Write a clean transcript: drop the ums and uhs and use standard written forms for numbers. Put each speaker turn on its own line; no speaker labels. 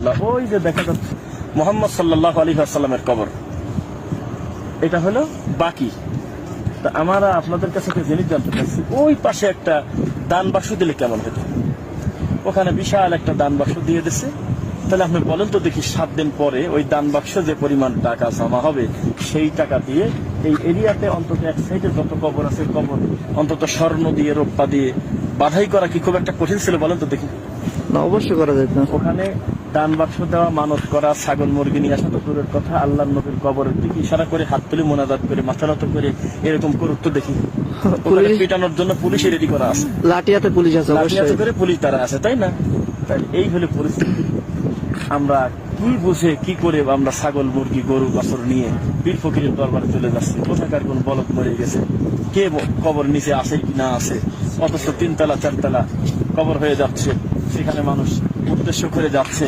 রহমতুল্লাহ, ওই যে দেখা যাচ্ছে মুহাম্মদ সাল্লাল্লাহু আলাইহি ওয়াসাল্লামের কবর, এটা হলো বাকি। তা আমরা আপনাদের কাছে একটা জিনিস জানতে চাচ্ছি, ওই পাশে একটা দান বাক্স দিলে কেমন হতো? ওখানে বিশাল একটা দান বাক্স দিয়ে দিচ্ছে। তাহলে আপনি বলেন তো দেখি, 7 দিন পরে ওই দান বাক্স যে পরিমাণ টাকা জমা হবে, সেই টাকা দিয়ে এই এরিয়াতে অন্তত এক সাইডে যত কবর আছে, কবর অন্তত স্বর্ণ দিয়ে, রূপা দিয়ে বাধাই করা কি খুব একটা কঠিন ছিল বলেন তো দেখি?
না, অবশ্যই করা যেত।
ওখানে দান বাক্স দেওয়া, মানত করা, ছাগল মুরগি নিয়ে আসা তো দূরের কথা, আল্লাহর নবীর কবরের দিকে ইশারা করে, হাত তুলে মোনাজাত করে, মাথা নত করে এরকম করুক তো দেখি। ওখানে পিটানোর জন্য পুলিশ রেডি করা আছে,
লাঠি হাতে পুলিশ আছে,
লাঠি হাতে
অবশ্যই।
করে পুলিশ তারা আছে, তাই না? তাই এই হলে পরিস্থিতি। আমরা কি বুঝে কি করে আমরা ছাগল মুরগি গরু বাছুর নিয়ে পীর ফকিরের দরবারে চলে যাচ্ছি? কোথাকার কোন বলদ মরে গেছে, কে কবর নিচে আছে কি না আছে, অথচ 3 তলা 4 তলা কবর হয়ে যাচ্ছে, সেখানে মানুষ উদ্দেশ্য করে যাচ্ছে।